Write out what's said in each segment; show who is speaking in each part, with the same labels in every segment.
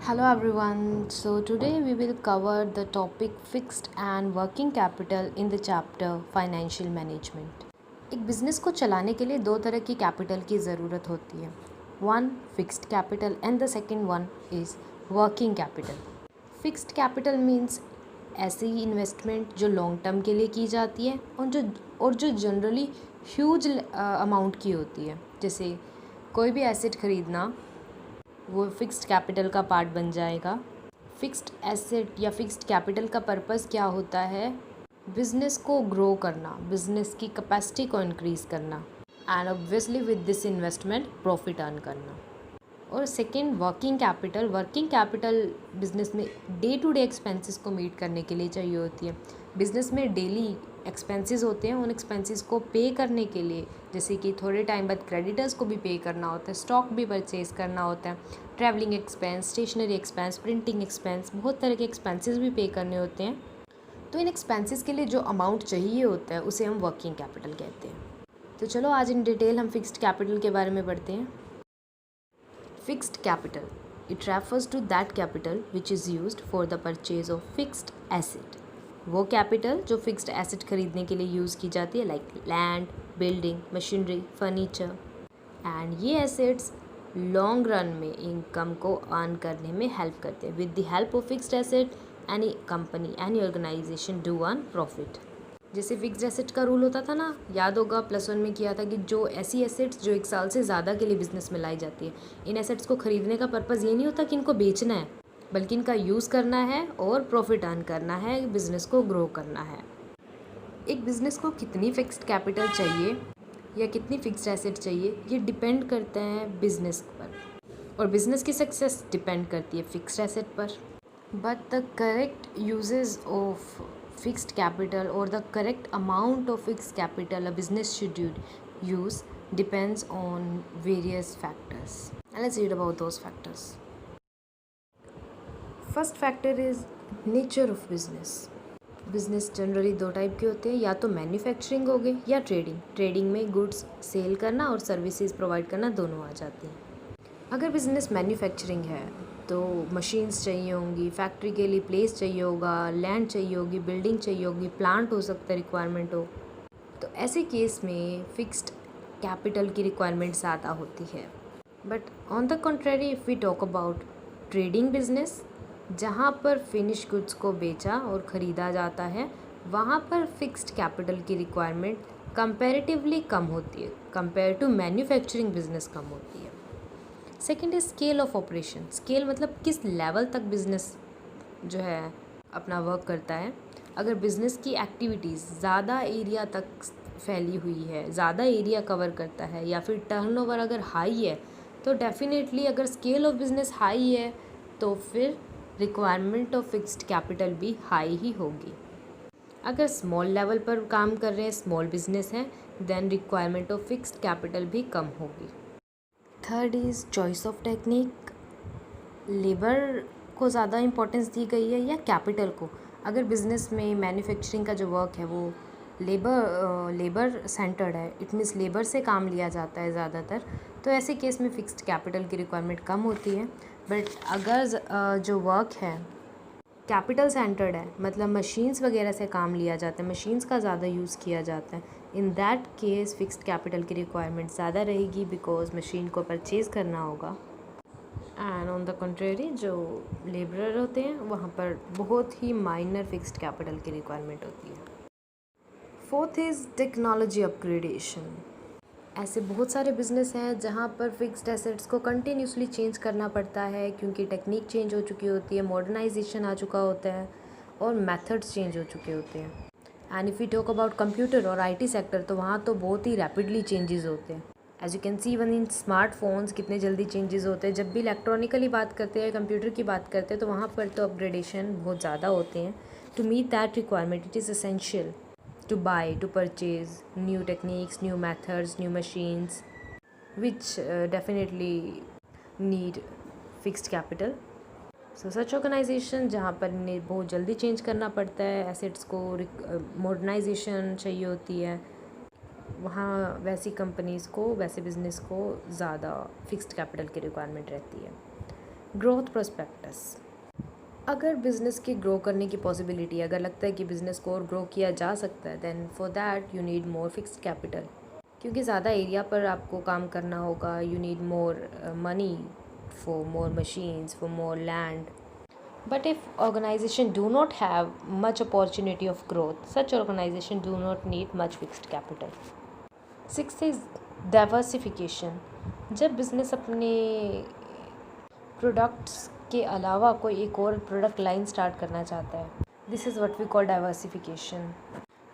Speaker 1: Hello everyone. So today we will cover the topic fixed and working capital in the chapter financial management. एक business को चलाने के लिए दो तरह की कैपिटल की ज़रूरत होती है. One fixed capital and the second one is working capital. Fixed capital means ऐसी इन्वेस्टमेंट जो लॉन्ग टर्म के लिए की जाती है और जो जनरली ह्यूज अमाउंट की होती है. जैसे कोई भी एसेट खरीदना वो फिक्स्ड कैपिटल का पार्ट बन जाएगा. फिक्स्ड एसेट या फिक्स्ड कैपिटल का पर्पस क्या होता है? बिजनेस को ग्रो करना, बिजनेस की कैपेसिटी को इंक्रीज़ करना and obviously with this investment profit earn करना. और सेकंड वर्किंग कैपिटल बिजनेस में डे टू डे एक्सपेंसेस को मीट करने के लिए चाहिए होती है. बिजनेस में डेली एक्सपेंसेस होते हैं, उन एक्सपेंसेस को पे करने के लिए, जैसे कि थोड़े टाइम बाद क्रेडिटर्स को भी पे करना होता है, स्टॉक भी परचेज़ करना होता है, travelling expense, stationery expense, printing expense, बहुत तरह के एक्सपेंसेस भी पे करने होते हैं. तो इन एक्सपेंसेस के लिए जो अमाउंट चाहिए होता है उसे हम वर्किंग कैपिटल कहते हैं. तो चलो आज इन डिटेल हम फिक्स्ड कैपिटल के बारे में पढ़ते हैं. Fixed capital. It refers to that capital which is used for the purchase of fixed asset. वो कैपिटल जो फिक्स्ड एसेट खरीदने के लिए यूज़ की जाती है, like land, building, machinery, furniture. And ये एसेट्स लॉन्ग रन में इनकम को अर्न करने में हेल्प करते हैं. With the help of fixed asset any company any organisation do earn profit. जैसे फिक्स्ड एसेट का रूल होता था ना, याद होगा +1 में किया था कि जो ऐसी एसेट्स जो 1 साल से ज़्यादा के लिए बिजनेस में लाई जाती है, इन एसेट्स को खरीदने का पर्पज़ ये नहीं होता कि इनको बेचना है, बल्कि इनका यूज़ करना है और प्रॉफिट अर्न करना है, बिज़नेस को ग्रो करना है. एक बिज़नेस को कितनी फिक्स्ड कैपिटल चाहिए या कितनी फिक्स्ड एसेट चाहिए, ये डिपेंड करता है बिज़नेस पर, और बिज़नेस की सक्सेस डिपेंड करती है फिक्स्ड एसेट पर. But the correct uses of fixed capital or the correct amount of fixed capital a business should use depends on various factors. And let's read about those factors. First factor is nature of business. Business generally दो type के होते हैं, या तो manufacturing हो गई या trading. Trading में गुड्स सेल करना और सर्विसेज प्रोवाइड करना दोनों आ जाती हैं. अगर बिज़नेस मैन्युफैक्चरिंग है तो मशीन्स चाहिए होंगी, फैक्ट्री के लिए प्लेस चाहिए होगा, लैंड चाहिए होगी, बिल्डिंग चाहिए होगी, प्लांट हो सकता है रिक्वायरमेंट हो. तो ऐसे केस में फिक्स्ड कैपिटल की रिक्वायरमेंट ज़्यादा होती है. But on the contrary if we talk about trading business, जहाँ पर फिनिश गुड्स को बेचा और ख़रीदा जाता है, वहाँ पर फिक्स्ड कैपिटल की रिक्वायरमेंट कंपैरेटिवली कम होती है. कंपेयर टू मैन्युफैक्चरिंग बिजनेस कम होती है. Second is scale of operation. Scale मतलब किस लेवल तक बिज़नेस जो है अपना वर्क करता है. अगर बिज़नेस की एक्टिविटीज़ ज़्यादा एरिया तक फैली हुई है, ज़्यादा एरिया कवर करता है, या फिर टर्नओवर अगर हाई है, तो डेफिनेटली अगर स्केल ऑफ बिज़नेस हाई है तो फिर रिक्वायरमेंट ऑफ फिक्स्ड कैपिटल भी हाई ही होगी. अगर स्मॉल लेवल पर काम कर रहे हैं, स्मॉल बिजनेस है, then requirement of fixed capital भी कम होगी. Third is choice of technique. Labour को ज़्यादा इम्पोर्टेंस दी गई है या कैपिटल को. अगर बिज़नेस में मैन्युफैक्चरिंग का जो वर्क है वो लेबर सेंटर्ड है, इट मीन्स लेबर से काम लिया जाता है ज़्यादातर, तो ऐसे केस में फिक्स्ड कैपिटल की रिक्वायरमेंट कम होती है. बट अगर जो वर्क है कैपिटल सेंटर्ड है, मतलब मशीन्स वगैरह से काम लिया जाता है, मशीन्स का ज़्यादा यूज़ किया जाता है, in that case fixed capital की रिक्वायरमेंट ज़्यादा रहेगी, बिकॉज मशीन को परचेज़ करना होगा. एंड ऑन द कंट्रेरी जो लेबरर होते हैं वहाँ पर बहुत ही माइनर फिक्स्ड कैपिटल की रिक्वायरमेंट होती है. Fourth is technology upgradation. ऐसे बहुत सारे बिजनेस हैं जहाँ पर फिक्स्ड एसेट्स को कंटिन्यूसली चेंज करना पड़ता है, क्योंकि टेक्निक चेंज हो चुकी होती है, मॉडर्नाइजेशन आ चुका होता है और मेथड्स चेंज हो चुके होते हैं. And if you talk about computer और आईटी सेक्टर, तो वहाँ तो बहुत ही रैपिडली चेंजेस होते हैं. As you can see even in smartphones कितने जल्दी चेंजेस होते हैं. जब भी इलेक्ट्रॉनिकली बात करते हैं, कंप्यूटर की बात करते हैं, तो वहाँ पर तो अपग्रेडेशन बहुत ज़्यादा होते हैं. To meet that requirement it is essential to buy, to purchase new techniques, new methods, new machines, which definitely need fixed capital. So such organization जहाँ पर इन्हें बहुत जल्दी चेंज करना पड़ता है, एसेट्स को मॉडर्नाइजेशन चाहिए होती है, वहाँ वैसी कंपनीज़ को, वैसे बिज़नेस को ज़्यादा फिक्स्ड कैपिटल की रिक्वायरमेंट रहती है. Growth prospectus. अगर बिज़नेस की ग्रो करने की पॉसिबिलिटी, अगर लगता है कि बिज़नेस को और ग्रो किया जा सकता है, then for that you need more fixed capital, क्योंकि ज़्यादा एरिया पर आपको काम करना होगा. You need more money for more machines, for more land. But if organization do not have much opportunity of growth, such organization do not need much fixed capital. Sixth is diversification. जब business अपने products के अलावा कोई एक और product line start करना चाहता है, this is what we call diversification.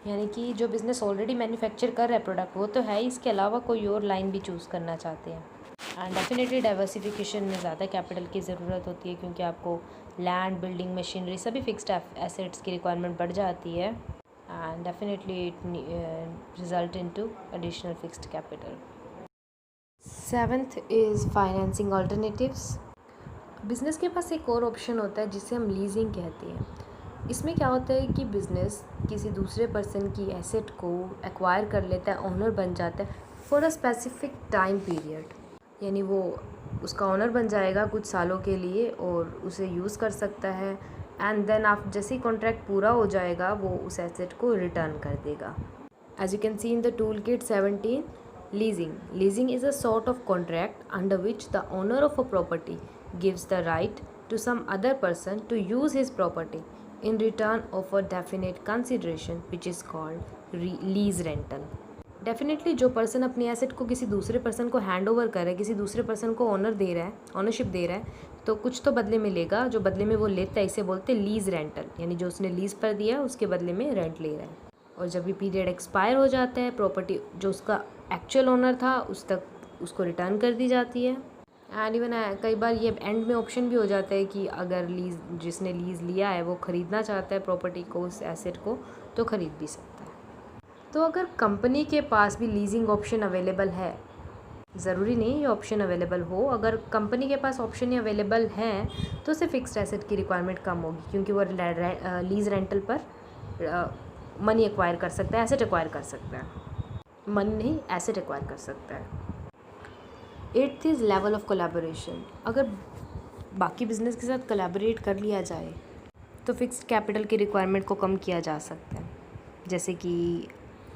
Speaker 1: यानी कि जो बिज़नेस ऑलरेडी मैन्युफैक्चर कर रहा है प्रोडक्ट, वो तो है, इसके अलावा कोई और लाइन भी चूज़ करना चाहते हैं. एंड डेफिनेटली डाइवर्सिफिकेशन में ज़्यादा कैपिटल की ज़रूरत होती है, क्योंकि आपको लैंड, बिल्डिंग, मशीनरी, सभी फिक्स्ड एसेट्स की रिक्वायरमेंट बढ़ जाती है. And definitely it result into additional fixed capital. Seventh is financing alternatives. Business के पास एक और ऑप्शन होता है जिसे हम लीजिंग कहते हैं. इसमें क्या होता है कि बिज़नेस किसी दूसरे पर्सन की एसेट को एक्वायर कर लेता है, ओनर बन जाता है for a specific time period. यानी वो उसका ओनर बन जाएगा कुछ सालों के लिए और उसे यूज़ कर सकता है. एंड देन आप जैसे ही कॉन्ट्रैक्ट पूरा हो जाएगा, वो उस एसेट को रिटर्न कर देगा. As you can see in the tool kit 17, leasing. Leasing is a sort of contract under which the owner of a property gives the right to some other person to use his property in return of a definite consideration which is called lease rental. Definitely जो person अपनी asset को किसी दूसरे person को hand over कर रहा है, किसी दूसरे पर्सन को ऑनर दे रहा है, ऑनरशिप दे रहा है, तो कुछ तो बदले में लेगा. जो बदले में वो लेता है, इसे बोलते हैं लीज रेंटल. यानी जो उसने लीज पर दिया उसके बदले में रेंट ले रहा है. और जब ये पीरियड एक्सपायर हो जाता है, प्रॉपर्टी जो उसका एक्चुअल ओनर था उस तक उसको रिटर्न कर दी जाती है. एंड इवन कई बार ये एंड में ऑप्शन भी हो जाता है कि अगर लीज़ जिसने लीज़ लिया है वो ख़रीदना चाहता है प्रॉपर्टी को, उस एसेट को, तो ख़रीद भी सकता है. तो अगर कंपनी के पास भी लीजिंग ऑप्शन अवेलेबल है, ज़रूरी नहीं ये ऑप्शन अवेलेबल हो, अगर कंपनी के पास ऑप्शन ही अवेलेबल है तो उसे फिक्स्ड एसेट की रिक्वायरमेंट कम होगी, क्योंकि वो लीज़ रेंटल पर मनी एक्वायर कर सकता है, एसेट एक्वायर कर सकता है. मनी नहीं, एसेट एक्वायर कर सकता है. 8th is level of collaboration. अगर बाकी बिजनेस के साथ कोलैबोरेट कर लिया जाए तो फिक्स्ड कैपिटल की रिक्वायरमेंट को कम किया जा सकता है. जैसे कि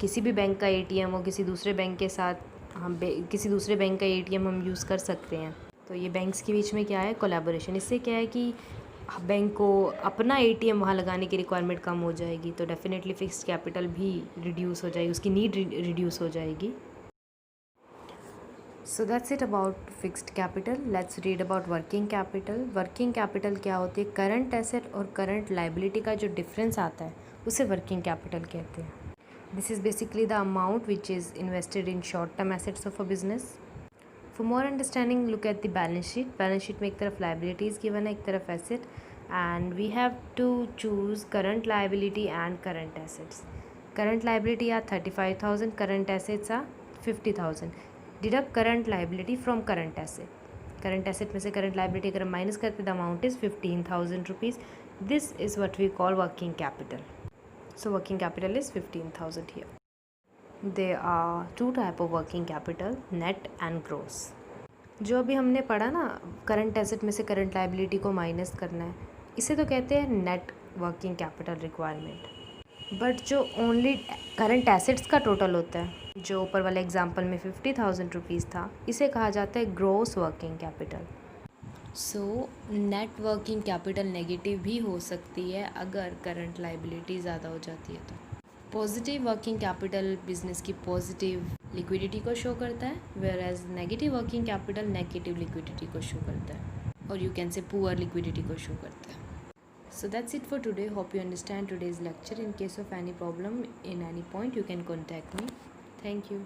Speaker 1: किसी भी बैंक का एटीएम हो, किसी दूसरे बैंक के साथ किसी दूसरे बैंक का एटीएम हम यूज़ कर सकते हैं. तो ये बैंक्स के बीच में क्या है, कोलैबोरेशन. इससे क्या है कि बैंक को अपना एटीएम वहाँ लगाने की रिक्वायरमेंट कम हो जाएगी, तो डेफिनेटली फिक्स्ड कैपिटल भी रिड्यूस हो जाएगी, उसकी नीड रिड्यूस हो जाएगी. So that's it about fixed capital. Let's read about working capital. Working capital क्या होती है, करंट एसेट और करंट लाइबिलिटी का जो डिफरेंस आता है उसे वर्किंग कैपिटल कहते हैं. This is basically the amount which is invested in short term assets of a business. For more understanding look at the balance sheet. Balance sheet में एक तरफ लाइबिलिटीज़ गिवन है, एक तरफ asset, and we have to choose current liability and current assets. Current liability are 35,000, current assets are 50,000. Deduct current liability from current asset. Current asset में से current liability अगर हम माइनस करते the amount is 15,000 rupees. This is what we call working capital. So working capital is 15,000 here. There are 2 type of working capital, net and gross. जो अभी हमने पढ़ा ना, करंट एसेट में से करंट लाइबिलिटी को माइनस करना है, इसे तो कहते हैं net working capital requirement. But जो ओनली करंट एसेट्स का टोटल होता है, जो ऊपर वाले एग्जांपल में 50,000 रुपीज़ था, इसे कहा जाता है gross working capital. So net working capital negative भी हो सकती है अगर करंट लाइबिलिटी ज़्यादा हो जाती है. तो पॉजिटिव वर्किंग कैपिटल बिजनेस की पॉजिटिव लिक्विडिटी को शो करता है, whereas negative working capital negative liquidity को शो करता है, और you can say poor liquidity को शो करता है. So that's it for today. Hope you understand today's lecture. In case of any problem in any point, you can contact me. Thank you.